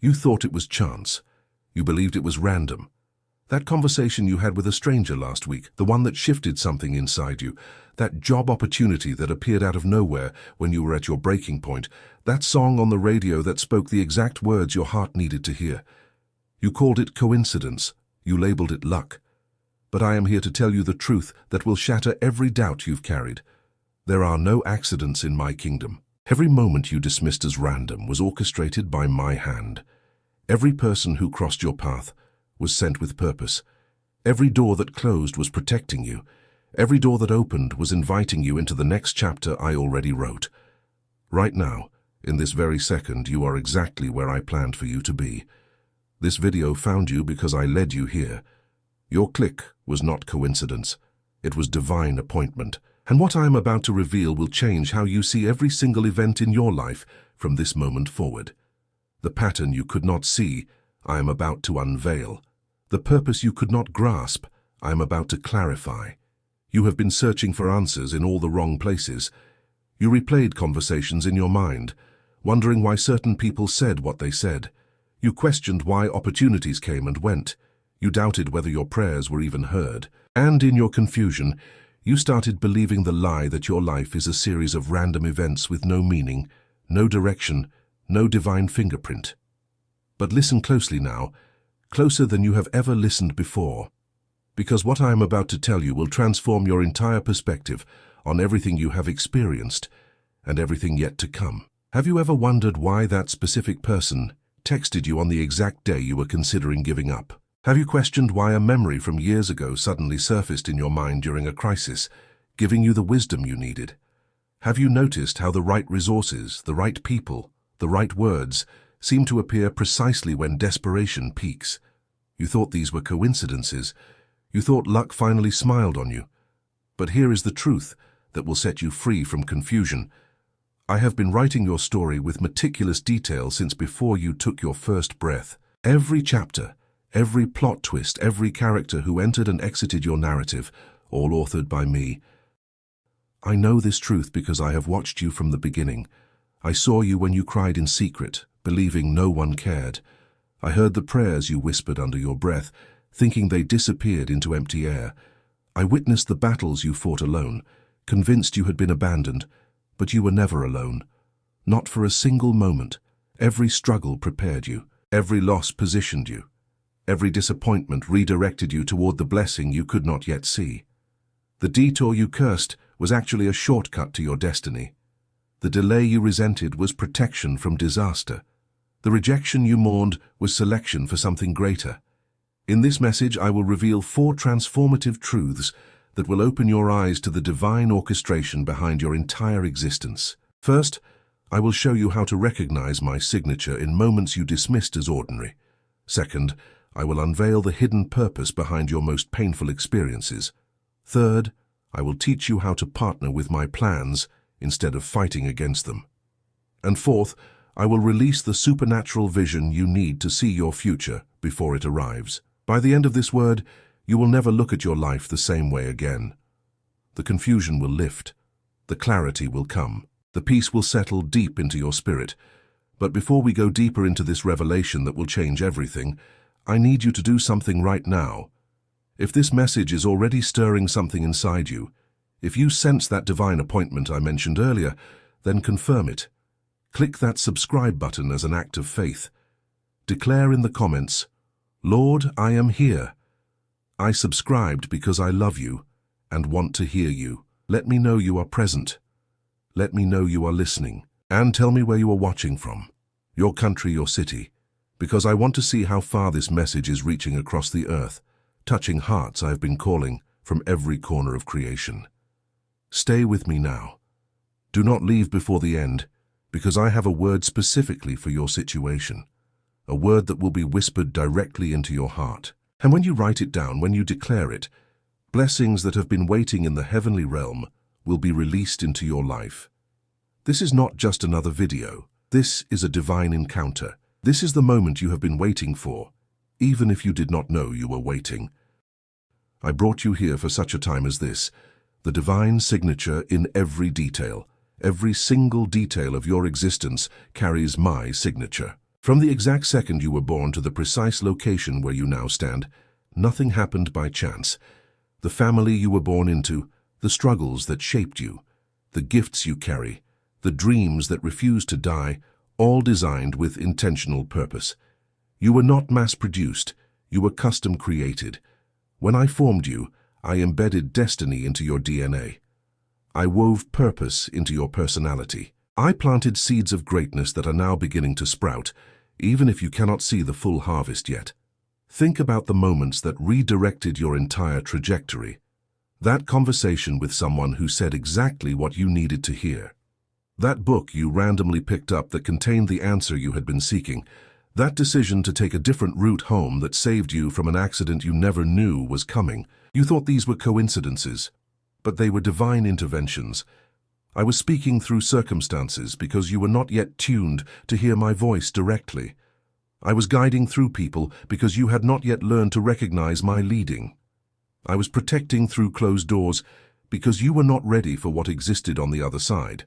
You thought it was chance. You believed it was random. That conversation you had with a stranger last week, the one that shifted something inside you, that job opportunity that appeared out of nowhere when you were at your breaking point, that song on the radio that spoke the exact words your heart needed to hear. You called it coincidence. You labeled it luck. But I am here to tell you the truth that will shatter every doubt you've carried. There are no accidents in my kingdom. Every moment you dismissed as random was orchestrated by my hand. Every person who crossed your path was sent with purpose. Every door that closed was protecting you. Every door that opened was inviting you into the next chapter I already wrote. Right now, in this very second, you are exactly where I planned for you to be. This video found you because I led you here. Your click was not coincidence. It was divine appointment. And what I am about to reveal will change how you see every single event in your life from this moment forward. The pattern you could not see, I am about to unveil. The purpose you could not grasp, I am about to clarify. You have been searching for answers in all the wrong places. You replayed conversations in your mind, wondering why certain people said what they said. You questioned why opportunities came and went. You doubted whether your prayers were even heard. And in your confusion, you started believing the lie that your life is a series of random events with no meaning, no direction, no divine fingerprint. But listen closely now, closer than you have ever listened before, because what I am about to tell you will transform your entire perspective on everything you have experienced and everything yet to come. Have you ever wondered why that specific person texted you on the exact day you were considering giving up? Have you questioned why a memory from years ago suddenly surfaced in your mind during a crisis, giving you the wisdom you needed? Have you noticed how the right resources, the right people, the right words seem to appear precisely when desperation peaks? You thought these were coincidences. You thought luck finally smiled on you. But here is the truth that will set you free from confusion. I have been writing your story with meticulous detail since before you took your first breath. Every chapter, every plot twist, every character who entered and exited your narrative, all authored by me. I know this truth because I have watched you from the beginning. I saw you when you cried in secret, believing no one cared. I heard the prayers you whispered under your breath, thinking they disappeared into empty air. I witnessed the battles you fought alone, convinced you had been abandoned, but you were never alone. Not for a single moment. Every struggle prepared you. Every loss positioned you. Every disappointment redirected you toward the blessing you could not yet see. The detour you cursed was actually a shortcut to your destiny. The delay you resented was protection from disaster. The rejection you mourned was selection for something greater. In this message, I will reveal 4 transformative truths that will open your eyes to the divine orchestration behind your entire existence. First, I will show you how to recognize my signature in moments you dismissed as ordinary. Second, I will unveil the hidden purpose behind your most painful experiences. Third, I will teach you how to partner with my plans instead of fighting against them. And fourth, I will release the supernatural vision you need to see your future before it arrives. By the end of this word, you will never look at your life the same way again. The confusion will lift. The clarity will come. The peace will settle deep into your spirit. But before we go deeper into this revelation that will change everything, I need you to do something right now. If this message is already stirring something inside you, if you sense that divine appointment I mentioned earlier, then confirm it. Click that subscribe button as an act of faith. Declare in the comments, "Lord, I am here. I subscribed because I love you and want to hear you. Let me know you are present. Let me know you are listening. And tell me where you are watching from, your country, your city, because I want to see how far this message is reaching across the earth, touching hearts I have been calling from every corner of creation. Stay with me now. Do not leave before the end, because I have a word specifically for your situation, a word that will be whispered directly into your heart. And when you write it down, when you declare it, blessings that have been waiting in the heavenly realm will be released into your life. This is not just another video. This is a divine encounter. This is the moment you have been waiting for, even if you did not know you were waiting. I brought you here for such a time as this, the divine signature in every detail. Every single detail of your existence carries my signature. From the exact second you were born to the precise location where you now stand, nothing happened by chance. The family you were born into, the struggles that shaped you, the gifts you carry, the dreams that refuse to die, all designed with intentional purpose. You were not mass-produced, you were custom-created. When I formed you, I embedded destiny into your DNA. I wove purpose into your personality. I planted seeds of greatness that are now beginning to sprout, even if you cannot see the full harvest yet. Think about the moments that redirected your entire trajectory. That conversation with someone who said exactly what you needed to hear. That book you randomly picked up that contained the answer you had been seeking. That decision to take a different route home that saved you from an accident you never knew was coming. You thought these were coincidences, but they were divine interventions. I was speaking through circumstances because you were not yet tuned to hear my voice directly. I was guiding through people because you had not yet learned to recognize my leading. I was protecting through closed doors because you were not ready for what existed on the other side.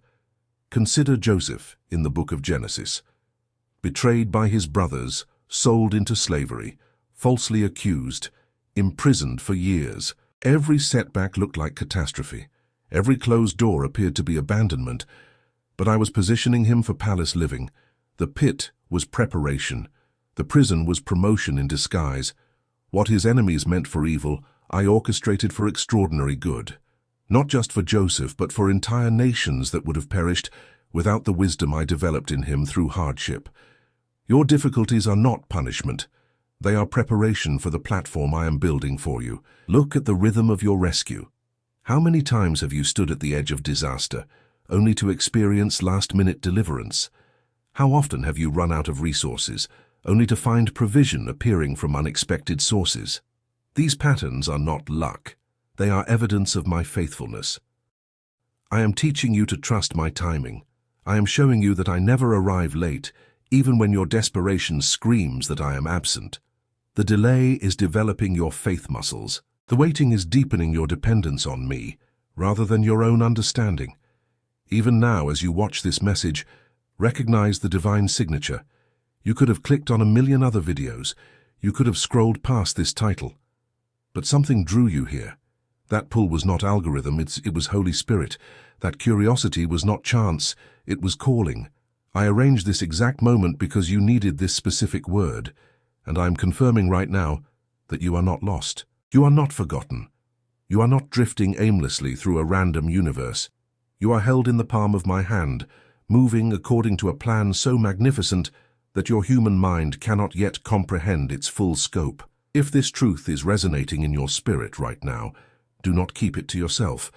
Consider Joseph in the book of Genesis. Betrayed by his brothers, sold into slavery, falsely accused, imprisoned for years. Every setback looked like catastrophe. Every closed door appeared to be abandonment. But I was positioning him for palace living. The pit was preparation. The prison was promotion in disguise. What his enemies meant for evil, I orchestrated for extraordinary good. Not just for Joseph, but for entire nations that would have perished without the wisdom I developed in him through hardship. Your difficulties are not punishment. They are preparation for the platform I am building for you. Look at the rhythm of your rescue. How many times have you stood at the edge of disaster, only to experience last-minute deliverance? How often have you run out of resources, only to find provision appearing from unexpected sources? These patterns are not luck. They are evidence of my faithfulness. I am teaching you to trust my timing. I am showing you that I never arrive late, even when your desperation screams that I am absent. The delay is developing your faith muscles. The waiting is deepening your dependence on me, rather than your own understanding. Even now, as you watch this message, recognize the divine signature. You could have clicked on a million other videos. You could have scrolled past this title. But something drew you here. That pull was not algorithm, it was Holy Spirit. That curiosity was not chance, it was calling. I arranged this exact moment because you needed this specific word, and I am confirming right now that you are not lost. You are not forgotten. You are not drifting aimlessly through a random universe. You are held in the palm of my hand, moving according to a plan so magnificent that your human mind cannot yet comprehend its full scope. If this truth is resonating in your spirit right now, do not keep it to yourself.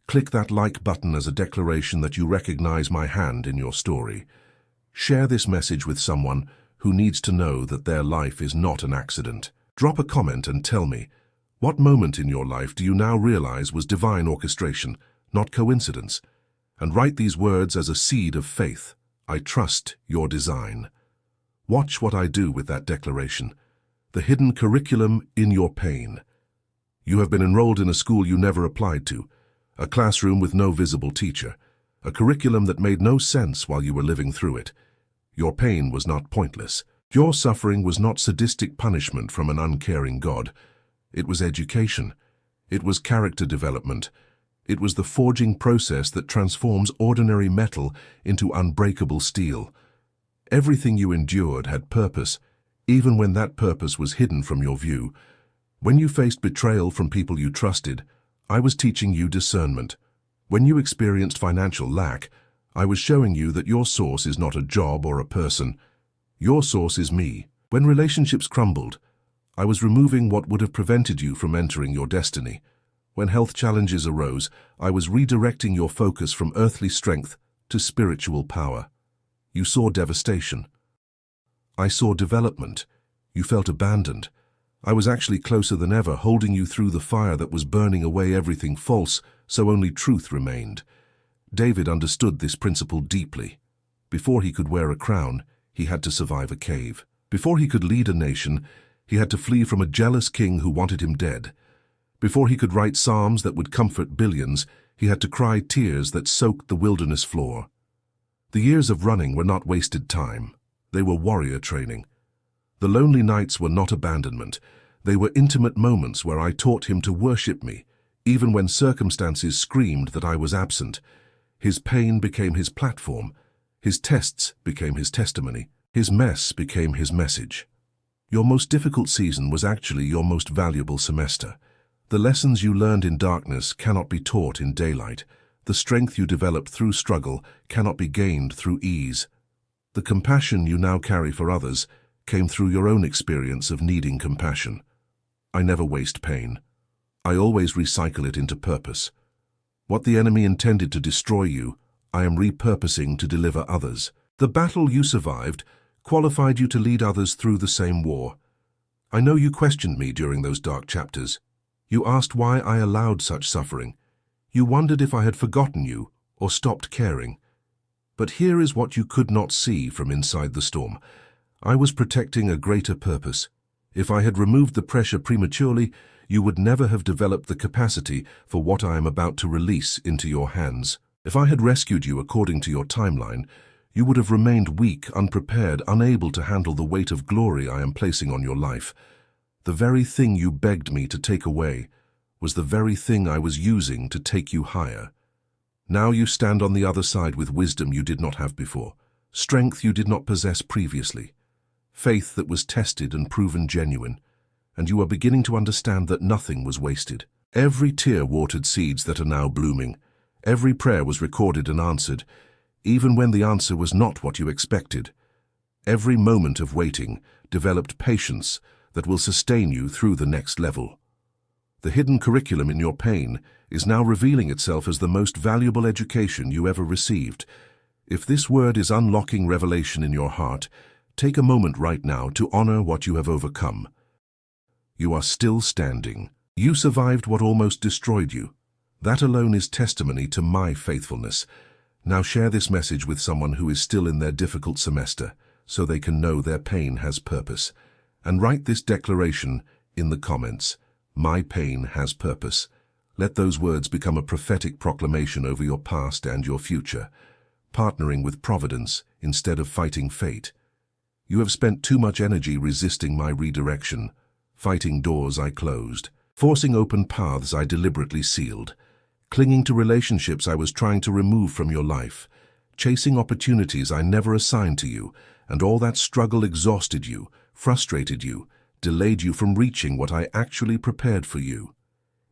Click that like button as a declaration that you recognize my hand in your story. Share this message with someone who needs to know that their life is not an accident. Drop a comment and tell me, what moment in your life do you now realize was divine orchestration, not coincidence? And write these words as a seed of faith. I trust your design. Watch what I do with that declaration. The hidden curriculum in your pain. You have been enrolled in a school you never applied to, a classroom with no visible teacher, a curriculum that made no sense while you were living through it. Your pain was not pointless. Your suffering was not sadistic punishment from an uncaring God. It was education. It was character development. It was the forging process that transforms ordinary metal into unbreakable steel. Everything you endured had purpose, even when that purpose was hidden from your view. When you faced betrayal from people you trusted, I was teaching you discernment. When you experienced financial lack, I was showing you that your source is not a job or a person. Your source is me. When relationships crumbled, I was removing what would have prevented you from entering your destiny. When health challenges arose, I was redirecting your focus from earthly strength to spiritual power. You saw devastation. I saw development. You felt abandoned. I was actually closer than ever, holding you through the fire that was burning away everything false, so only truth remained. David understood this principle deeply. Before he could wear a crown, he had to survive a cave. Before he could lead a nation, he had to flee from a jealous king who wanted him dead. Before he could write psalms that would comfort billions, he had to cry tears that soaked the wilderness floor. The years of running were not wasted time. they were warrior training. The lonely nights were not abandonment. They were intimate moments where I taught him to worship me, even when circumstances screamed that I was absent. His pain became his platform. His tests became his testimony. His mess became his message. Your most difficult season was actually your most valuable semester. The lessons you learned in darkness cannot be taught in daylight. The strength you developed through struggle cannot be gained through ease. The compassion you now carry for others came through your own experience of needing compassion. I never waste pain. I always recycle it into purpose. What the enemy intended to destroy you, I am repurposing to deliver others. The battle you survived qualified you to lead others through the same war. I know you questioned me during those dark chapters. You asked why I allowed such suffering. You wondered if I had forgotten you or stopped caring. But here is what you could not see from inside the storm. I was protecting a greater purpose. If I had removed the pressure prematurely, you would never have developed the capacity for what I am about to release into your hands. If I had rescued you according to your timeline, you would have remained weak, unprepared, unable to handle the weight of glory I am placing on your life. The very thing you begged me to take away was the very thing I was using to take you higher. Now you stand on the other side with wisdom you did not have before, strength you did not possess previously, faith that was tested and proven genuine, and you are beginning to understand that nothing was wasted. Every tear watered seeds that are now blooming. Every prayer was recorded and answered, even when the answer was not what you expected. Every moment of waiting developed patience that will sustain you through the next level. The hidden curriculum in your pain is now revealing itself as the most valuable education you ever received. If this word is unlocking revelation in your heart, take a moment right now to honor what you have overcome. You are still standing. You survived what almost destroyed you. That alone is testimony to my faithfulness. Now share this message with someone who is still in their difficult semester, so they can know their pain has purpose. And write this declaration in the comments. My pain has purpose. Let those words become a prophetic proclamation over your past and your future, partnering with providence instead of fighting fate. You have spent too much energy resisting my redirection, fighting doors I closed, forcing open paths I deliberately sealed, clinging to relationships I was trying to remove from your life, chasing opportunities I never assigned to you, and all that struggle exhausted you, frustrated you, delayed you from reaching what I actually prepared for you.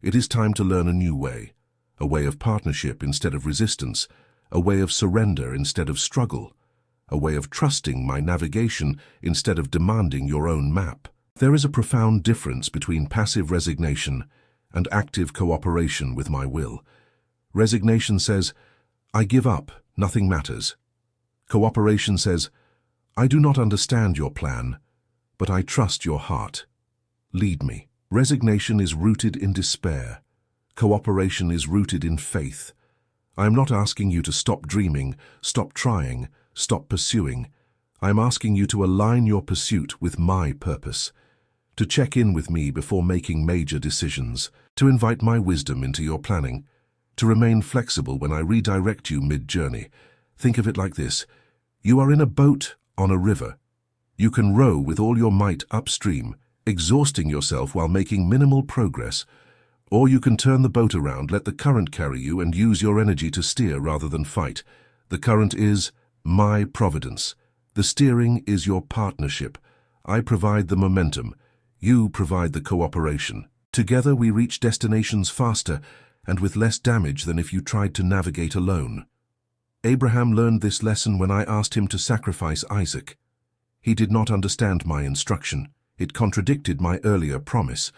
It is time to learn a new way, a way of partnership instead of resistance, a way of surrender instead of struggle, a way of trusting my navigation instead of demanding your own map. There is a profound difference between passive resignation and active cooperation with my will. Resignation says, I give up, nothing matters. Cooperation says, I do not understand your plan, but I trust your heart. Lead me. Resignation is rooted in despair. Cooperation is rooted in faith. I am not asking you to stop dreaming, stop trying, stop pursuing. I am asking you to align your pursuit with my purpose, to check in with me before making major decisions, to invite my wisdom into your planning, to remain flexible when I redirect you mid-journey. Think of it like this. You are in a boat on a river. You can row with all your might upstream, exhausting yourself while making minimal progress. Or you can turn the boat around, let the current carry you, and use your energy to steer rather than fight. The current is my providence. The steering is your partnership. I provide the momentum. You provide the cooperation. Together we reach destinations faster and with less damage than if you tried to navigate alone. Abraham learned this lesson when I asked him to sacrifice Isaac. He did not understand my instruction. It contradicted my earlier promise,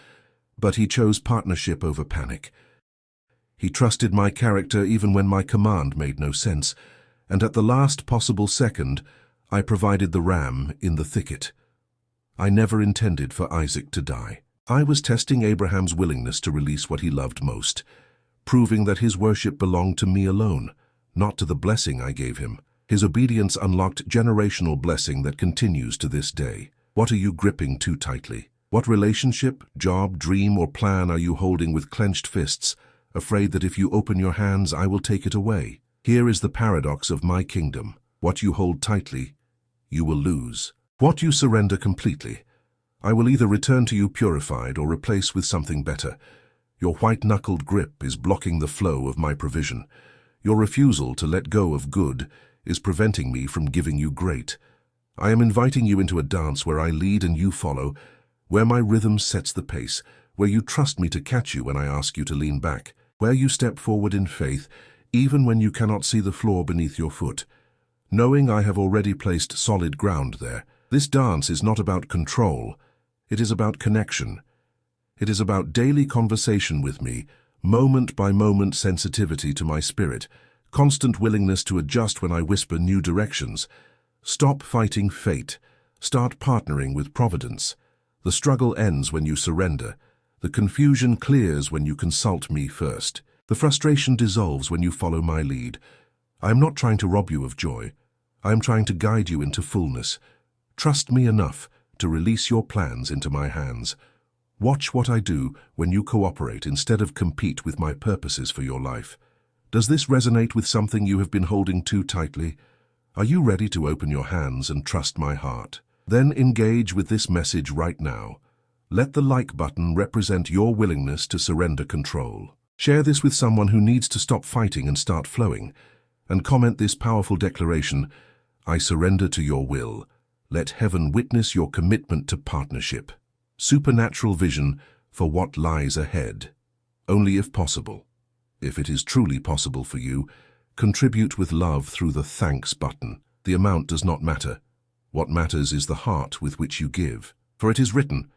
but he chose partnership over panic. He trusted my character even when my command made no sense, and at the last possible second, I provided the ram in the thicket. I never intended for Isaac to die. I was testing Abraham's willingness to release what he loved most, proving that his worship belonged to me alone, not to the blessing I gave him. His obedience unlocked generational blessing that continues to this day. What are you gripping too tightly? What relationship, job, dream, or plan are you holding with clenched fists, afraid that if you open your hands, I will take it away? Here is the paradox of my kingdom. What you hold tightly, you will lose. What you surrender completely, I will either return to you purified or replace with something better. Your white-knuckled grip is blocking the flow of my provision. Your refusal to let go of good is preventing me from giving you great. I am inviting you into a dance where I lead and you follow, where my rhythm sets the pace, where you trust me to catch you when I ask you to lean back, where you step forward in faith, even when you cannot see the floor beneath your foot, knowing I have already placed solid ground there. This dance is not about control. It is about connection. It is about daily conversation with me, moment-by-moment sensitivity to my spirit, constant willingness to adjust when I whisper new directions. Stop fighting fate. Start partnering with Providence. The struggle ends when you surrender. The confusion clears when you consult me first. The frustration dissolves when you follow my lead. I am not trying to rob you of joy. I am trying to guide you into fullness. Trust me enough to release your plans into my hands. Watch what I do when you cooperate instead of compete with my purposes for your life. Does this resonate with something you have been holding too tightly? Are you ready to open your hands and trust my heart? Then engage with this message right now. Let the like button represent your willingness to surrender control. Share this with someone who needs to stop fighting and start flowing. And comment this powerful declaration, I surrender to your will. Let heaven witness your commitment to partnership. Supernatural vision for what lies ahead. Only if possible. If it is truly possible for you, contribute with love through the thanks button. The amount does not matter. What matters is the heart with which you give. For it is written,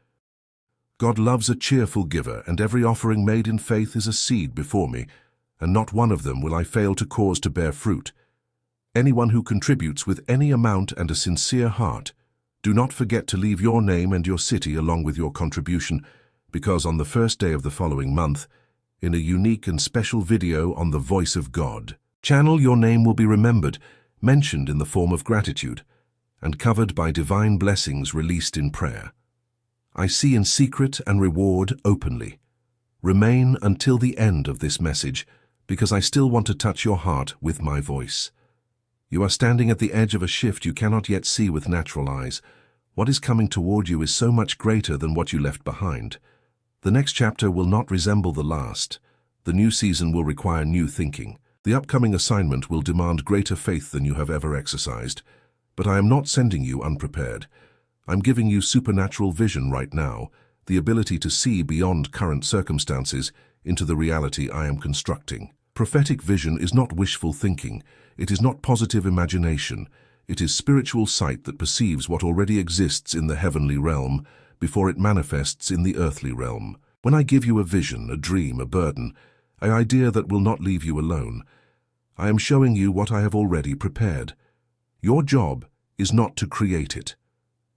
God loves a cheerful giver, and every offering made in faith is a seed before me, and not one of them will I fail to cause to bear fruit. Anyone who contributes with any amount and a sincere heart, do not forget to leave your name and your city along with your contribution, because on the first day of the following month, in a unique and special video on the Voice of God channel, your name will be remembered, mentioned in the form of gratitude, and covered by divine blessings released in prayer. I see in secret and reward openly. Remain until the end of this message, because I still want to touch your heart with my voice. You are standing at the edge of a shift you cannot yet see with natural eyes. What is coming toward you is so much greater than what you left behind. The next chapter will not resemble the last. The new season will require new thinking. The upcoming assignment will demand greater faith than you have ever exercised. But I am not sending you unprepared. I'm giving you supernatural vision right now, the ability to see beyond current circumstances into the reality I am constructing. Prophetic vision is not wishful thinking. It is not positive imagination. It is spiritual sight that perceives what already exists in the heavenly realm before it manifests in the earthly realm. When I give you a vision, a dream, a burden, an idea that will not leave you alone, I am showing you what I have already prepared. Your job is not to create it.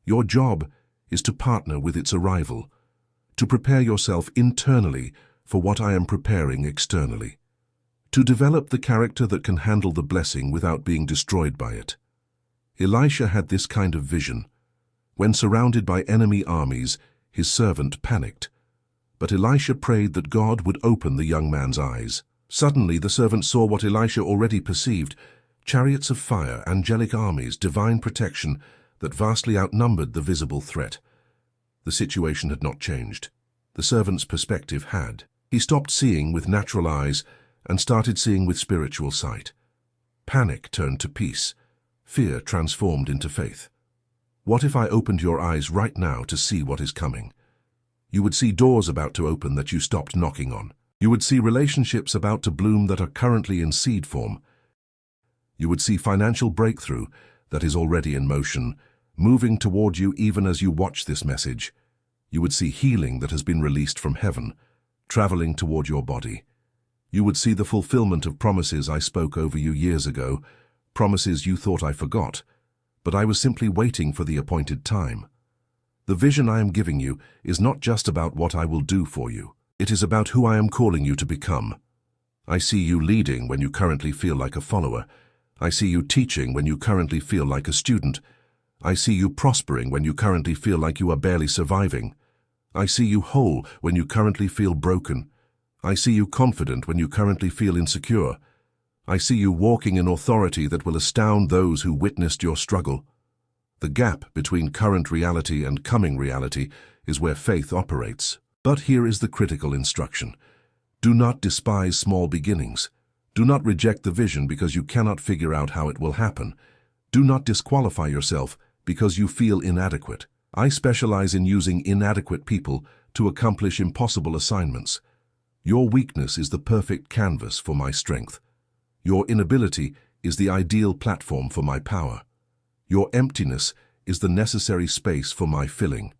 Your job is to partner with its arrival, to prepare yourself internally for what I am preparing externally, to develop the character that can handle the blessing without being destroyed by it. Elisha had this kind of vision. When surrounded by enemy armies, his servant panicked. But Elisha prayed that God would open the young man's eyes. Suddenly the servant saw what Elisha already perceived, chariots of fire, angelic armies, divine protection that vastly outnumbered the visible threat. The situation had not changed. The servant's perspective had. He stopped seeing with natural eyes and started seeing with spiritual sight. Panic turned to peace. Fear transformed into faith. What if I opened your eyes right now to see what is coming? You would see doors about to open that you stopped knocking on. You would see relationships about to bloom that are currently in seed form. You would see financial breakthrough that is already in motion, moving toward you even as you watch this message. You would see healing that has been released from heaven, traveling toward your body. You would see the fulfillment of promises I spoke over you years ago, promises you thought I forgot, but I was simply waiting for the appointed time. The vision I am giving you is not just about what I will do for you. It is about who I am calling you to become. I see you leading when you currently feel like a follower. I see you teaching when you currently feel like a student. I see you prospering when you currently feel like you are barely surviving. I see you whole when you currently feel broken. I see you confident when you currently feel insecure. I see you walking in authority that will astound those who witnessed your struggle. The gap between current reality and coming reality is where faith operates. But here is the critical instruction. Do not despise small beginnings. Do not reject the vision because you cannot figure out how it will happen. Do not disqualify yourself because you feel inadequate. I specialize in using inadequate people to accomplish impossible assignments. Your weakness is the perfect canvas for my strength. Your inability is the ideal platform for my power. Your emptiness is the necessary space for my filling.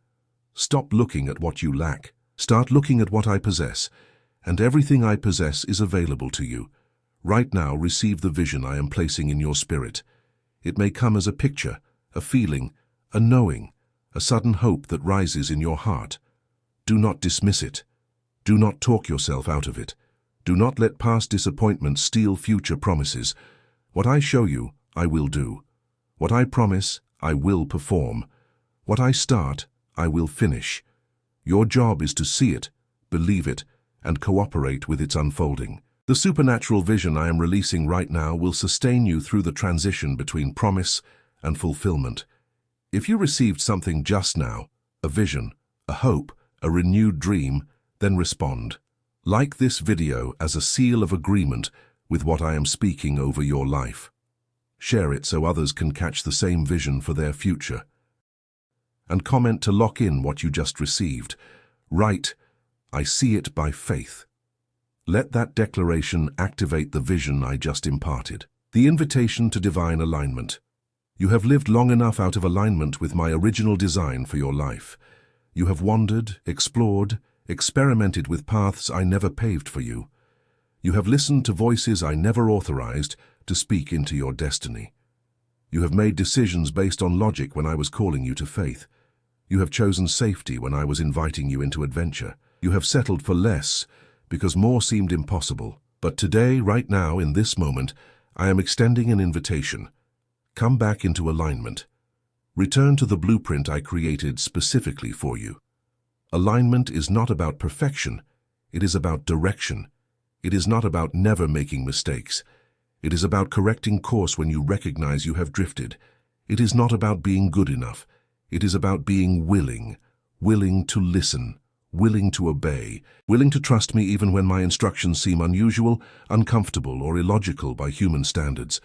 Stop looking at what you lack. Start looking at what I possess, and everything I possess is available to you. Right now, receive the vision I am placing in your spirit. It may come as a picture, a feeling, a knowing, a sudden hope that rises in your heart. Do not dismiss it. Do not talk yourself out of it. Do not let past disappointments steal future promises. What I show you, I will do. What I promise, I will perform. What I start, I will finish. Your job is to see it, believe it, and cooperate with its unfolding. The supernatural vision I am releasing right now will sustain you through the transition between promise and fulfillment. If you received something just now, a vision, a hope, a renewed dream, then respond. Like this video as a seal of agreement with what I am speaking over your life. Share it so others can catch the same vision for their future. And comment to lock in what you just received. Write, I see it by faith. Let that declaration activate the vision I just imparted. The invitation to divine alignment. You have lived long enough out of alignment with my original design for your life. You have wandered, explored, experimented with paths I never paved for you. You have listened to voices I never authorized to speak into your destiny. You have made decisions based on logic when I was calling you to faith. You have chosen safety when I was inviting you into adventure. You have settled for less because more seemed impossible. But today, right now, in this moment, I am extending an invitation. Come back into alignment. Return to the blueprint I created specifically for you. Alignment is not about perfection. It is about direction. It is not about never making mistakes. It is about correcting course when you recognize you have drifted. It is not about being good enough. It is about being willing to listen, willing to obey, willing to trust me even when my instructions seem unusual, uncomfortable, or illogical by human standards.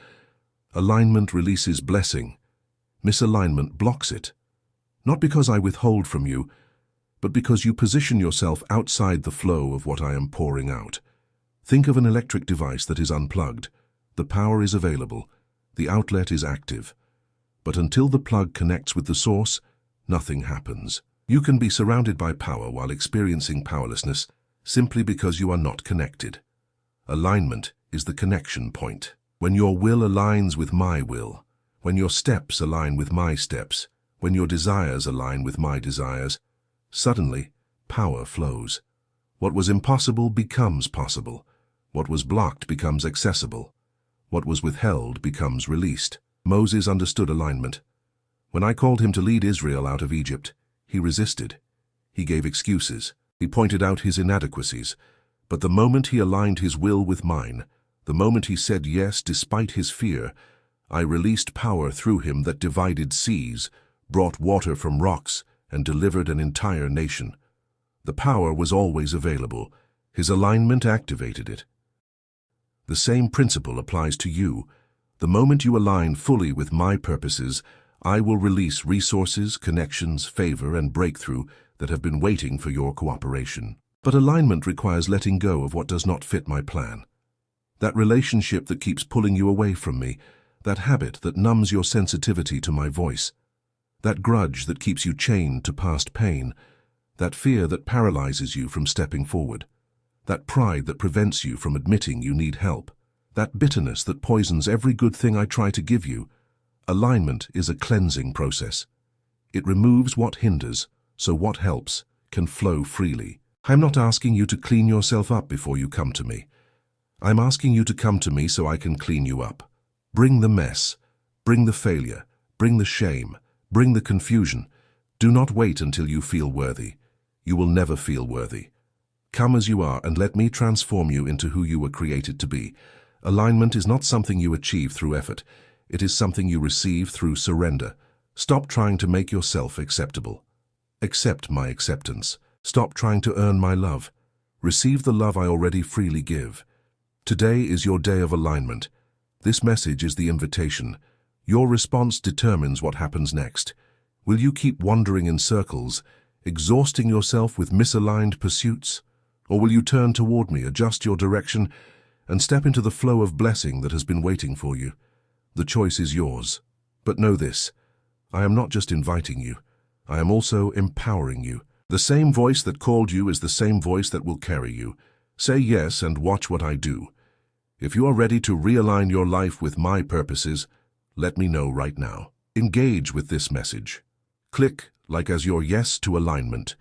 Alignment releases blessing. Misalignment blocks it. Not because I withhold from you, but because you position yourself outside the flow of what I am pouring out. Think of an electric device that is unplugged. The power is available. The outlet is active. But until the plug connects with the source, nothing happens. You can be surrounded by power while experiencing powerlessness simply because you are not connected. Alignment is the connection point. When your will aligns with my will, when your steps align with my steps, when your desires align with my desires, suddenly power flows. What was impossible becomes possible. What was blocked becomes accessible. What was withheld becomes released. Moses understood alignment. When I called him to lead Israel out of Egypt, he resisted. He gave excuses. He pointed out his inadequacies. But the moment he aligned his will with mine, the moment he said yes despite his fear, I released power through him that divided seas, brought water from rocks, and delivered an entire nation. The power was always available. His alignment activated it. The same principle applies to you. The moment you align fully with my purposes, I will release resources, connections, favor, and breakthrough that have been waiting for your cooperation. But alignment requires letting go of what does not fit my plan. That relationship that keeps pulling you away from me, that habit that numbs your sensitivity to my voice, that grudge that keeps you chained to past pain, that fear that paralyzes you from stepping forward, that pride that prevents you from admitting you need help, that bitterness that poisons every good thing I try to give you. Alignment is a cleansing process. It removes what hinders, so what helps can flow freely. I'm not asking you to clean yourself up before you come to me. I'm asking you to come to me so I can clean you up. Bring the mess, bring the failure, bring the shame, bring the confusion. Do not wait until you feel worthy. You will never feel worthy. Come as you are and let me transform you into who you were created to be. Alignment is not something you achieve through effort. It is something you receive through surrender. Stop trying to make yourself acceptable. Accept my acceptance. Stop trying to earn my love. Receive the love I already freely give. Today is your day of alignment. This message is the invitation. Your response determines what happens next. Will you keep wandering in circles, exhausting yourself with misaligned pursuits? Or will you turn toward me, adjust your direction, and step into the flow of blessing that has been waiting for you? The choice is yours. But know this, I am not just inviting you, I am also empowering you. The same voice that called you is the same voice that will carry you. Say yes and watch what I do. If you are ready to realign your life with my purposes, let me know right now. Engage with this message. Click like as your yes to alignment.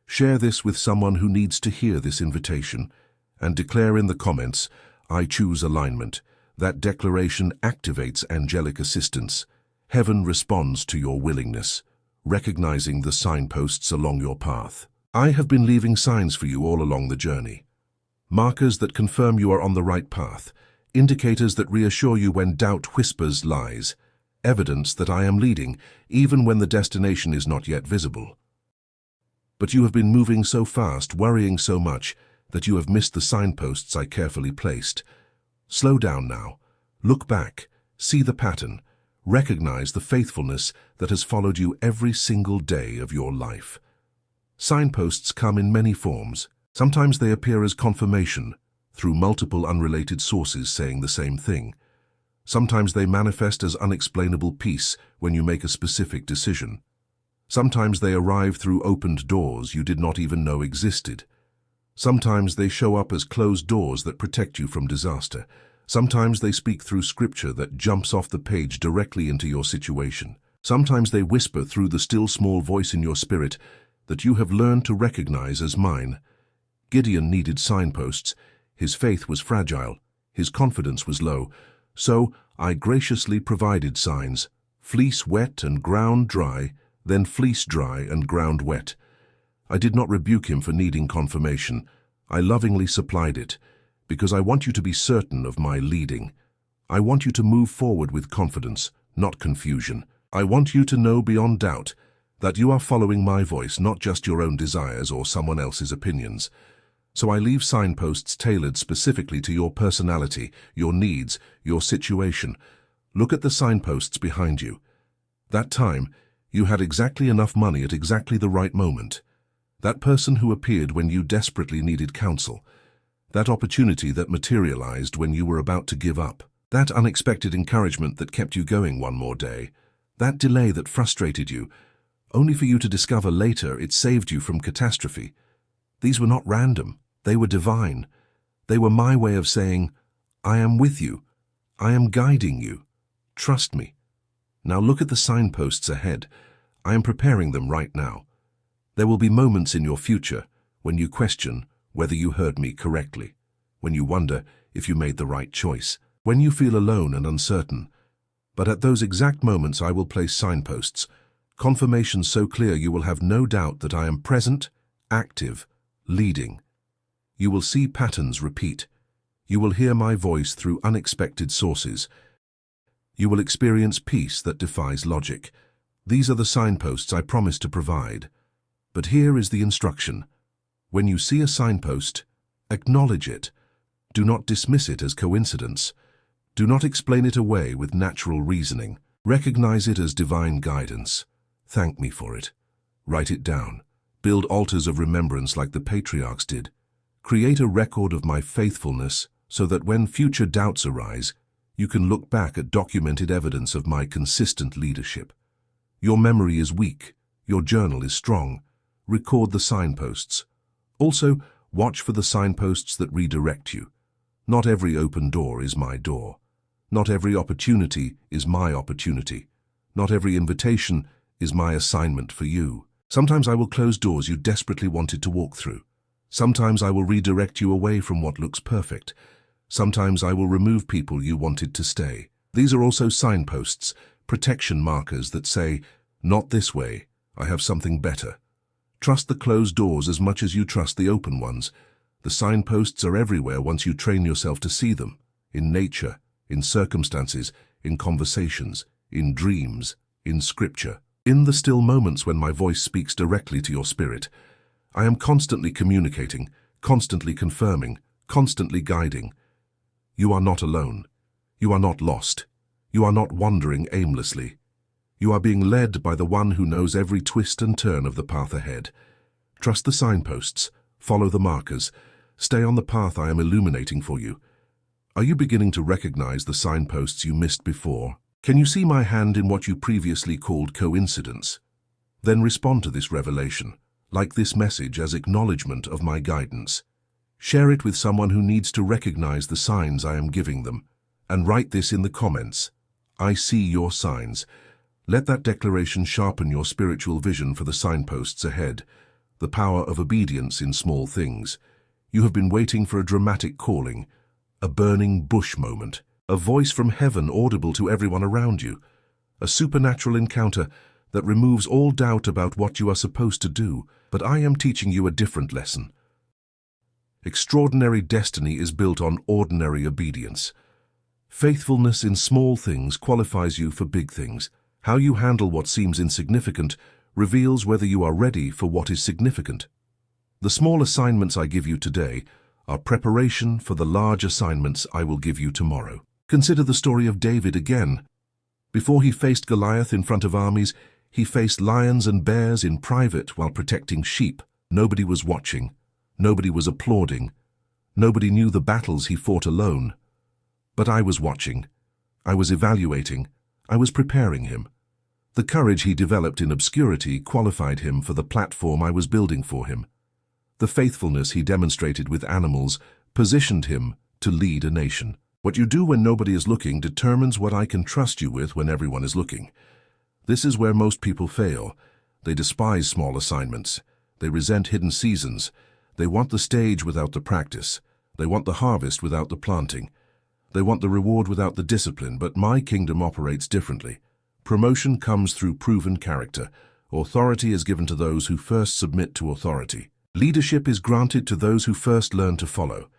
Share this with someone who needs to hear this invitation, and declare in the comments, I choose alignment. That declaration activates angelic assistance. Heaven responds to your willingness, recognizing the signposts along your path. I have been leaving signs for you all along the journey. Markers that confirm you are on the right path, indicators that reassure you when doubt whispers lies, evidence that I am leading, even when the destination is not yet visible. But you have been moving so fast, worrying so much, that you have missed the signposts I carefully placed. Slow down now. Look back. See the pattern. Recognize the faithfulness that has followed you every single day of your life. Signposts come in many forms. Sometimes they appear as confirmation, through multiple unrelated sources saying the same thing. Sometimes they manifest as unexplainable peace when you make a specific decision. Sometimes they arrive through opened doors you did not even know existed. Sometimes they show up as closed doors that protect you from disaster. Sometimes they speak through scripture that jumps off the page directly into your situation. Sometimes they whisper through the still small voice in your spirit that you have learned to recognize as mine. Gideon needed signposts. His faith was fragile. His confidence was low. So I graciously provided signs. Fleece wet and ground dry, then fleece dry and ground wet. I did not rebuke him for needing confirmation. I lovingly supplied it, because I want you to be certain of my leading. I want you to move forward with confidence, not confusion. I want you to know beyond doubt that you are following my voice, not just your own desires or someone else's opinions. So I leave signposts tailored specifically to your personality, your needs, your situation. Look at the signposts behind you. That time, you had exactly enough money at exactly the right moment. That person who appeared when you desperately needed counsel. That opportunity that materialized when you were about to give up. That unexpected encouragement that kept you going one more day. That delay that frustrated you, only for you to discover later it saved you from catastrophe. These were not random. They were divine. They were my way of saying, I am with you. I am guiding you. Trust me. Now look at the signposts ahead. I am preparing them right now. There will be moments in your future when you question whether you heard me correctly, when you wonder if you made the right choice, when you feel alone and uncertain. But at those exact moments I will place signposts, confirmation so clear you will have no doubt that I am present, active, leading. You will see patterns repeat. You will hear my voice through unexpected sources. You will experience peace that defies logic. These are the signposts I promise to provide. But here is the instruction. When you see a signpost, acknowledge it. Do not dismiss it as coincidence. Do not explain it away with natural reasoning. Recognize it as divine guidance. Thank me for it. Write it down. Build altars of remembrance like the patriarchs did. Create a record of my faithfulness so that when future doubts arise, you can look back at documented evidence of my consistent leadership. Your memory is weak. Your journal is strong. Record the signposts. Also, watch for the signposts that redirect you. Not every open door is my door. Not every opportunity is my opportunity. Not every invitation is my assignment for you. Sometimes I will close doors you desperately wanted to walk through. Sometimes I will redirect you away from what looks perfect. Sometimes I will remove people you wanted to stay. These are also signposts, protection markers that say, not this way, I have something better. Trust the closed doors as much as you trust the open ones. The signposts are everywhere once you train yourself to see them. In nature, in circumstances, in conversations, in dreams, in scripture. In the still moments when my voice speaks directly to your spirit, I am constantly communicating, constantly confirming, constantly guiding. You are not alone. You are not lost. You are not wandering aimlessly. You are being led by the one who knows every twist and turn of the path ahead. Trust the signposts, follow the markers, stay on the path I am illuminating for you. Are you beginning to recognize the signposts you missed before? Can you see my hand in what you previously called coincidence? Then respond to this revelation, like this message, as acknowledgement of my guidance. Share it with someone who needs to recognize the signs I am giving them, and write this in the comments. I see your signs. Let that declaration sharpen your spiritual vision for the signposts ahead, the power of obedience in small things. You have been waiting for a dramatic calling, a burning bush moment, a voice from heaven audible to everyone around you, a supernatural encounter that removes all doubt about what you are supposed to do. But I am teaching you a different lesson. Extraordinary destiny is built on ordinary obedience. Faithfulness in small things qualifies you for big things. How you handle what seems insignificant reveals whether you are ready for what is significant. The small assignments I give you today are preparation for the large assignments I will give you tomorrow. Consider the story of David again. Before he faced Goliath in front of armies, he faced lions and bears in private while protecting sheep. Nobody was watching. Nobody was applauding. Nobody knew the battles he fought alone. But I was watching. I was evaluating. I was preparing him. The courage he developed in obscurity qualified him for the platform I was building for him. The faithfulness he demonstrated with animals positioned him to lead a nation. What you do when nobody is looking determines what I can trust you with when everyone is looking. This is where most people fail. They despise small assignments. They resent hidden seasons. They want the stage without the practice. They want the harvest without the planting. They want the reward without the discipline, but my kingdom operates differently. Promotion comes through proven character. Authority is given to those who first submit to authority. Leadership is granted to those who first learn to follow.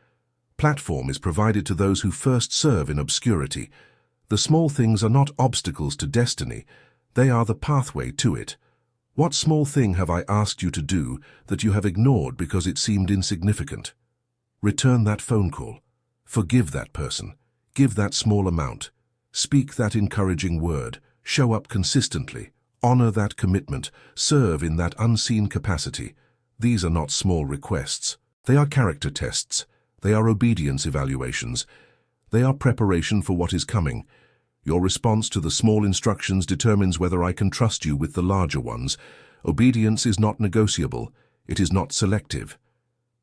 Platform is provided to those who first serve in obscurity. The small things are not obstacles to destiny. They are the pathway to it. What small thing have I asked you to do that you have ignored because it seemed insignificant? Return that phone call. Forgive that person. Give that small amount. Speak that encouraging word. Show up consistently. Honor that commitment. Serve in that unseen capacity. These are not small requests. They are character tests. They are obedience evaluations. They are preparation for what is coming. Your response to the small instructions determines whether I can trust you with the larger ones. Obedience is not negotiable. It is not selective.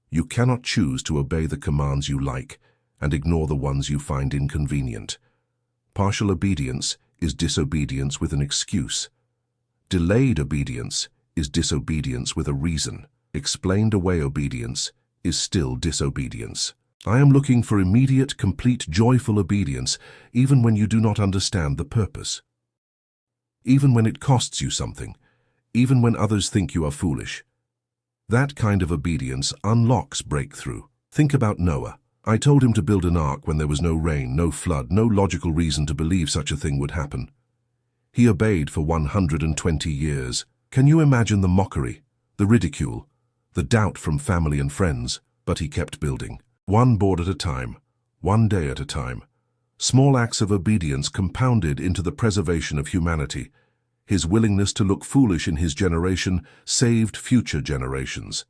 You cannot choose to obey the commands you like and ignore the ones you find inconvenient. Partial obedience is disobedience with an excuse. Delayed obedience is disobedience with a reason. Explained away obedience is still disobedience. I am looking for immediate, complete, joyful obedience, even when you do not understand the purpose. Even when it costs you something. Even when others think you are foolish. That kind of obedience unlocks breakthrough. Think about Noah. I told him to build an ark when there was no rain, no flood, no logical reason to believe such a thing would happen. He obeyed for 120 years. Can you imagine the mockery, the ridicule, the doubt from family and friends? But he kept building. One board at a time, one day at a time. Small acts of obedience compounded into the preservation of humanity. His willingness to look foolish in his generation saved future generations.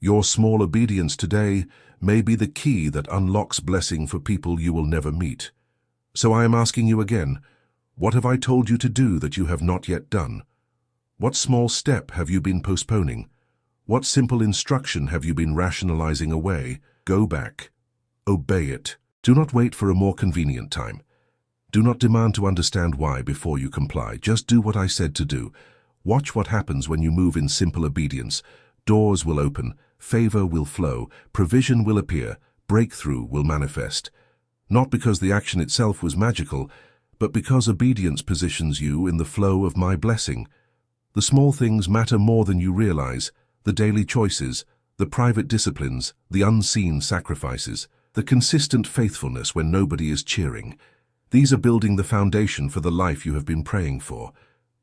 Your small obedience today may be the key that unlocks blessing for people you will never meet. So I am asking you again, what have I told you to do that you have not yet done? What small step have you been postponing? What simple instruction have you been rationalizing away? Go back. Obey it. Do not wait for a more convenient time. Do not demand to understand why before you comply. Just do what I said to do. Watch what happens when you move in simple obedience. Doors will open, favor will flow, provision will appear, breakthrough will manifest. Not because the action itself was magical, but because obedience positions you in the flow of my blessing. The small things matter more than you realize. The daily choices, the private disciplines, the unseen sacrifices, the consistent faithfulness when nobody is cheering. These are building the foundation for the life you have been praying for.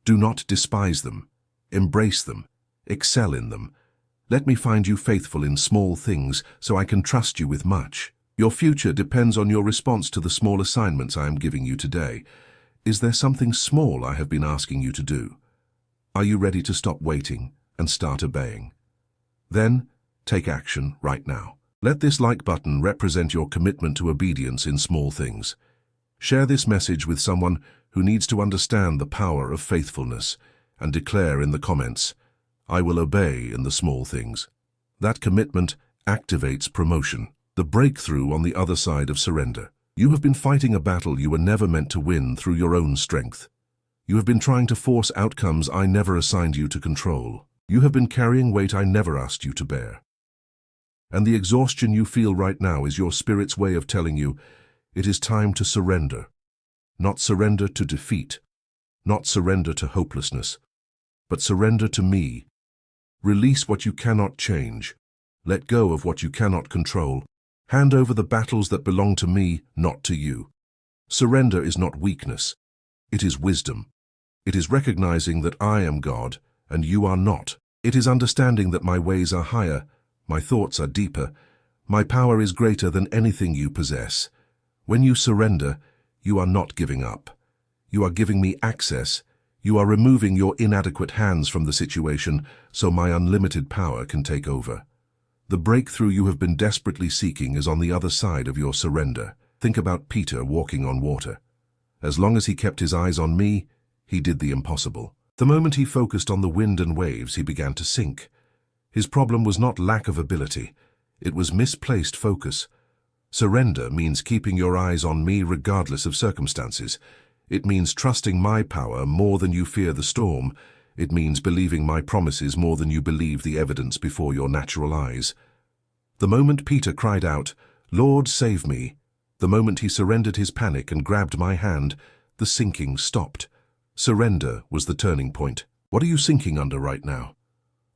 Do not despise them. Embrace them. Excel in them. Let me find you faithful in small things so I can trust you with much. Your future depends on your response to the small assignments I am giving you today. Is there something small I have been asking you to do? Are you ready to stop waiting and start obeying? Then, take action right now. Let this like button represent your commitment to obedience in small things. Share this message with someone who needs to understand the power of faithfulness and declare in the comments, I will obey in the small things. That commitment activates promotion, the breakthrough on the other side of surrender. You have been fighting a battle you were never meant to win through your own strength. You have been trying to force outcomes I never assigned you to control. You have been carrying weight I never asked you to bear. And the exhaustion you feel right now is your spirit's way of telling you it is time to surrender. Not surrender to defeat, not surrender to hopelessness, but surrender to me. Release what you cannot change. Let go of what you cannot control. Hand over the battles that belong to me, not to you. Surrender is not weakness. It is wisdom. It is recognizing that I am God and you are not. It is understanding that my ways are higher, my thoughts are deeper, my power is greater than anything you possess. When you surrender, you are not giving up. You are giving me access. You are removing your inadequate hands from the situation so my unlimited power can take over. The breakthrough you have been desperately seeking is on the other side of your surrender. Think about Peter walking on water. As long as he kept his eyes on me, he did the impossible. The moment he focused on the wind and waves, he began to sink. His problem was not lack of ability. It was misplaced focus. Surrender means keeping your eyes on me regardless of circumstances. It means trusting my power more than you fear the storm. It means believing my promises more than you believe the evidence before your natural eyes. The moment Peter cried out, "Lord, save me," the moment he surrendered his panic and grabbed my hand, the sinking stopped. Surrender was the turning point. What are you sinking under right now?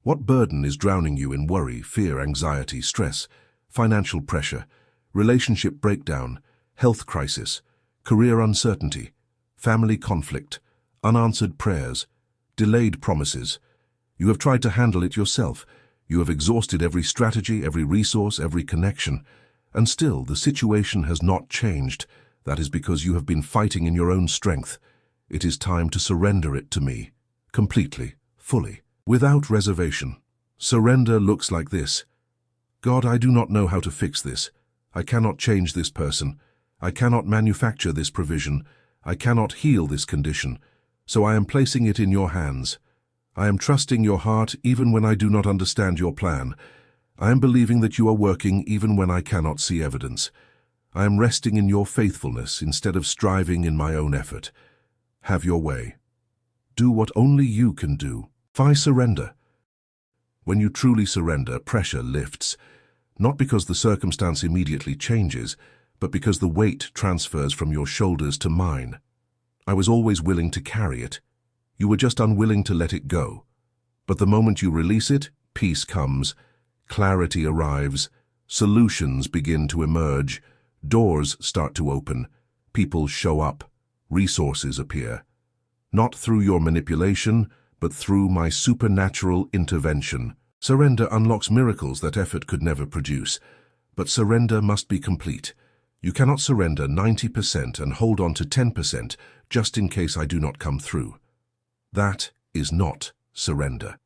What burden is drowning you in worry, fear, anxiety, stress, financial pressure, relationship breakdown, health crisis, career uncertainty, family conflict, unanswered prayers, delayed promises? You have tried to handle it yourself. You have exhausted every strategy, every resource, every connection, and still the situation has not changed. That is because you have been fighting in your own strength. It is time to surrender it to me, completely, fully, without reservation. Surrender looks like this. God, I do not know how to fix this. I cannot change this person. I cannot manufacture this provision. I cannot heal this condition. So I am placing it in your hands. I am trusting your heart even when I do not understand your plan. I am believing that you are working even when I cannot see evidence. I am resting in your faithfulness instead of striving in my own effort. Have your way. Do what only you can do. I surrender. When you truly surrender, pressure lifts. Not because the circumstance immediately changes, but because the weight transfers from your shoulders to mine. I was always willing to carry it. You were just unwilling to let it go. But the moment you release it, peace comes, clarity arrives, solutions begin to emerge, doors start to open, people show up, resources appear. Not through your manipulation, but through my supernatural intervention. Surrender unlocks miracles that effort could never produce. But surrender must be complete. You cannot surrender 90% and hold on to 10% just in case I do not come through. That is not surrender.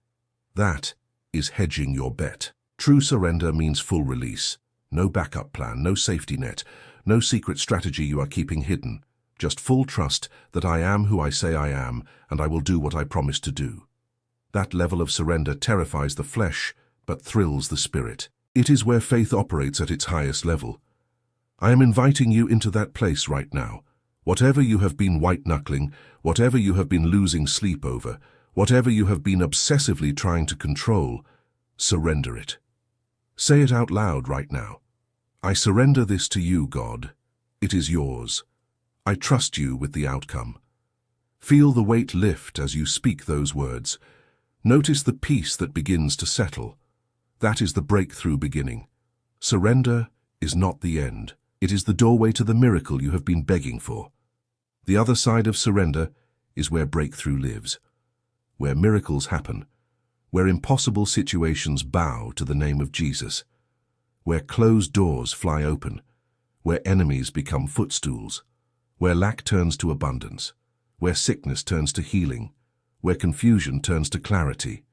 That is hedging your bet. True surrender means full release. No backup plan, no safety net, no secret strategy you are keeping hidden. Just full trust that I am who I say I am, and I will do what I promise to do. That level of surrender terrifies the flesh, but thrills the spirit. It is where faith operates at its highest level. I am inviting you into that place right now. Whatever you have been white-knuckling, whatever you have been losing sleep over, whatever you have been obsessively trying to control, surrender it. Say it out loud right now. I surrender this to you, God. It is yours. I trust you with the outcome. Feel the weight lift as you speak those words. Notice the peace that begins to settle. That is the breakthrough beginning. Surrender is not the end. It is the doorway to the miracle you have been begging for. The other side of surrender is where breakthrough lives. where miracles happen, where impossible situations bow to the name of Jesus, where closed doors fly open, where enemies become footstools, where lack turns to abundance, where sickness turns to healing, where confusion turns to clarity.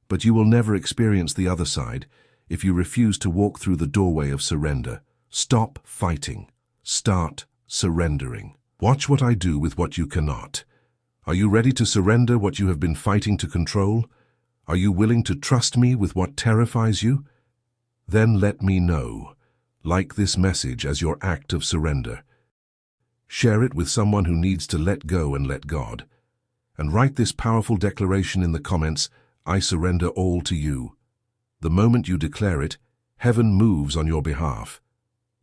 But you will never experience the other side if you refuse to walk through the doorway of surrender. Stop fighting. Start surrendering. Watch what I do with what you cannot. Are you ready to surrender what you have been fighting to control? Are you willing to trust me with what terrifies you? Then let me know. Like this message as your act of surrender. Share it with someone who needs to let go and let God. And write this powerful declaration in the comments, I surrender all to you. The moment you declare it, heaven moves on your behalf.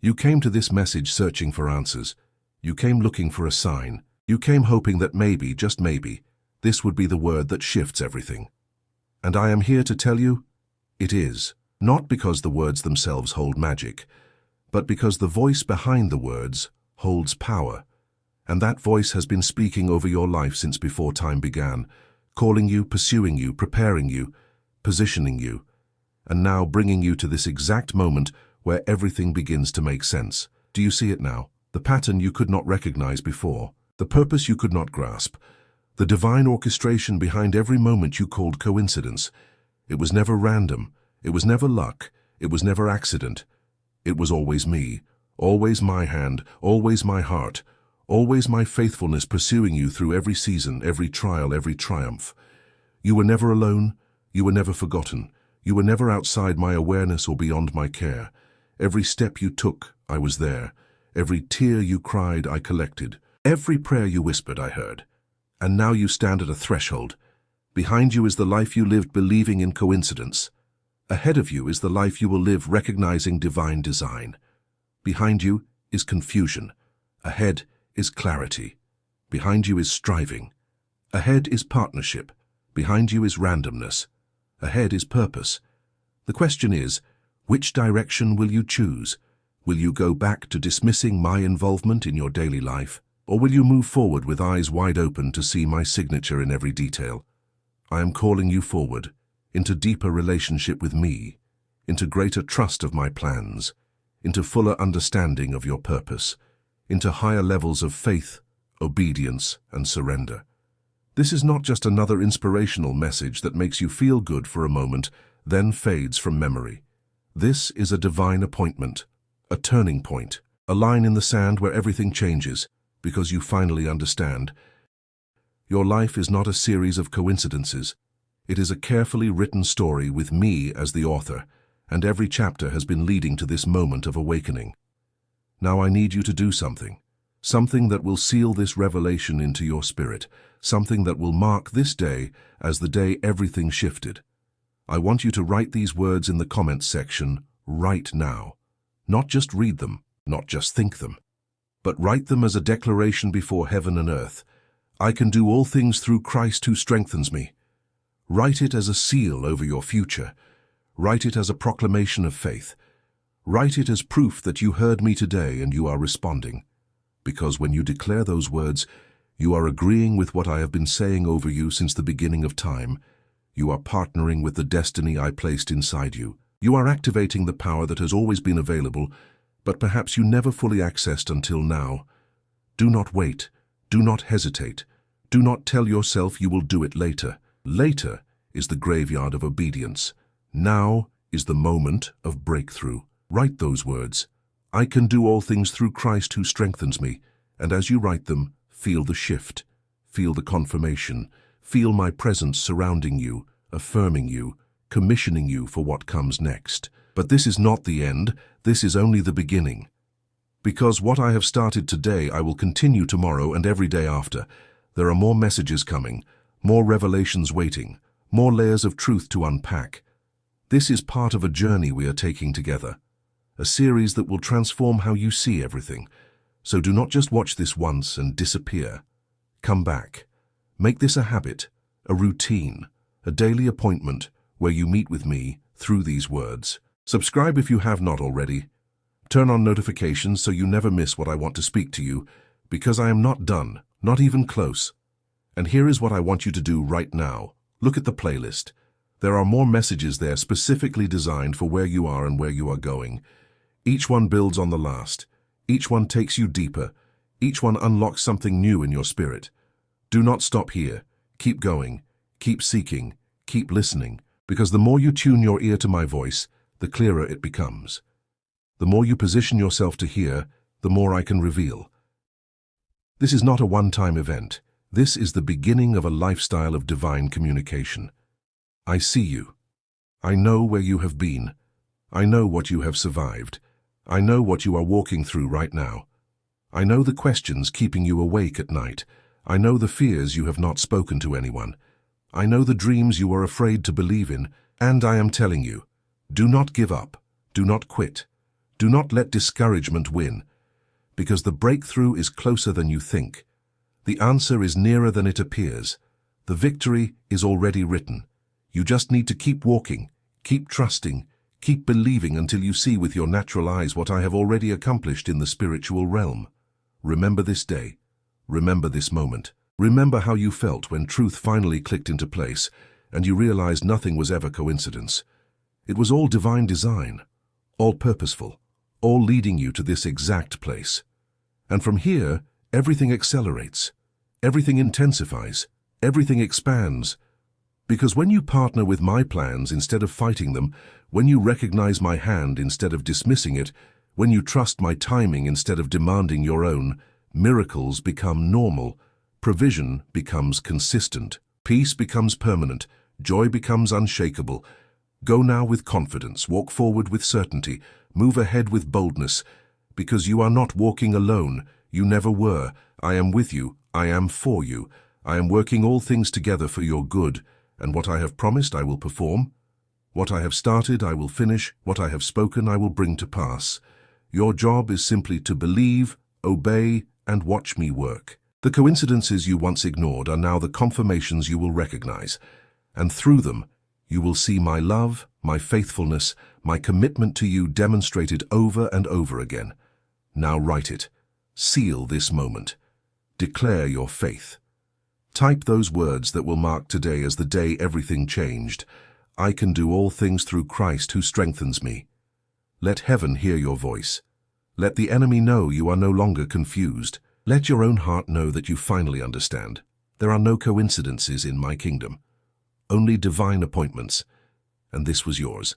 You came to this message searching for answers. You came looking for a sign. You came hoping that maybe, just maybe, this would be the word that shifts everything. And I am here to tell you, it is. Not because the words themselves hold magic, but because the voice behind the words holds power. And that voice has been speaking over your life since before time began, calling you, pursuing you, preparing you, positioning you, and now bringing you to this exact moment where everything begins to make sense. Do you see it now? The pattern you could not recognize before, the purpose you could not grasp, the divine orchestration behind every moment you called coincidence. It was never random, it was never luck, it was never accident. It was always me, always my hand, always my heart, always my faithfulness pursuing you through every season, every trial, every triumph. You were never alone, you were never forgotten, you were never outside my awareness or beyond my care. Every step you took, I was there. Every tear you cried, I collected. Every prayer you whispered, I heard. And now you stand at a threshold. Behind you is the life you lived believing in coincidence. Ahead of you is the life you will live recognizing divine design. Behind you is confusion. Ahead is clarity. Behind you is striving. Ahead is partnership. Behind you is randomness. Ahead is purpose. The question is, which direction will you choose? Will you go back to dismissing my involvement in your daily life? Or will you move forward with eyes wide open to see my signature in every detail? I am calling you forward, into deeper relationship with me, into greater trust of my plans, into fuller understanding of your purpose, into higher levels of faith, obedience, and surrender. This is not just another inspirational message that makes you feel good for a moment, then fades from memory. This is a divine appointment, a turning point, a line in the sand where everything changes, because you finally understand. Your life is not a series of coincidences. It is a carefully written story with me as the author, and every chapter has been leading to this moment of awakening. Now I need you to do something that will seal this revelation into your spirit, something that will mark this day as the day everything shifted. I want you to write these words in the comments section right now. Not just read them, not just think them, but write them as a declaration before heaven and earth. I can do all things through Christ who strengthens me. Write it as a seal over your future. Write it as a proclamation of faith. Write it as proof that you heard me today and you are responding. Because when you declare those words, you are agreeing with what I have been saying over you since the beginning of time. You are partnering with the destiny I placed inside you. You are activating the power that has always been available, but perhaps you never fully accessed until now. Do not wait. Do not hesitate. Do not tell yourself you will do it later. Later is the graveyard of obedience. Now is the moment of breakthrough. Write those words. I can do all things through Christ who strengthens me. And as you write them, feel the shift. Feel the confirmation. Feel my presence surrounding you, affirming you, commissioning you for what comes next. But this is not the end. This is only the beginning. Because what I have started today, I will continue tomorrow and every day after. There are more messages coming, more revelations waiting, more layers of truth to unpack. This is part of a journey we are taking together, a series that will transform how you see everything. So do not just watch this once and disappear. Come back. Make this a habit, a routine, a daily appointment where you meet with me through these words. Subscribe if you have not already. Turn on notifications so you never miss what I want to speak to you, because I am not done, not even close. And here is what I want you to do right now. Look at the playlist. There are more messages there specifically designed for where you are and where you are going. Each one builds on the last. Each one takes you deeper. Each one unlocks something new in your spirit. Do not stop here. Keep going. Keep seeking. Keep listening. Because the more you tune your ear to my voice, the clearer it becomes. The more you position yourself to hear, the more I can reveal. This is not a one-time event. This is the beginning of a lifestyle of divine communication. I see you. I know where you have been. I know what you have survived. I know what you are walking through right now. I know the questions keeping you awake at night. I know the fears you have not spoken to anyone. I know the dreams you are afraid to believe in, and I am telling you, do not give up. Do not quit. Do not let discouragement win, because the breakthrough is closer than you think. The answer is nearer than it appears. The victory is already written. You just need to keep walking, keep trusting, keep believing until you see with your natural eyes what I have already accomplished in the spiritual realm. Remember this day. Remember this moment. Remember how you felt when truth finally clicked into place and you realized nothing was ever coincidence. It was all divine design, all purposeful, all leading you to this exact place. And from here, everything accelerates, everything intensifies, everything expands. Because when you partner with my plans instead of fighting them, when you recognize my hand instead of dismissing it, when you trust my timing instead of demanding your own, miracles become normal, provision becomes consistent, peace becomes permanent, joy becomes unshakable. Go now with confidence, walk forward with certainty, move ahead with boldness, because you are not walking alone. You never were. I am with you. I am for you. I am working all things together for your good, and what I have promised I will perform. What I have started I will finish. What I have spoken I will bring to pass. Your job is simply to believe, obey, and watch me work. The coincidences you once ignored are now the confirmations you will recognize, and through them, you will see my love, my faithfulness, my commitment to you demonstrated over and over again. Now write it. Seal this moment. Declare your faith. Type those words that will mark today as the day everything changed. I can do all things through Christ who strengthens me. Let heaven hear your voice. Let the enemy know you are no longer confused. Let your own heart know that you finally understand. There are no coincidences in my kingdom, only divine appointments, and this was yours.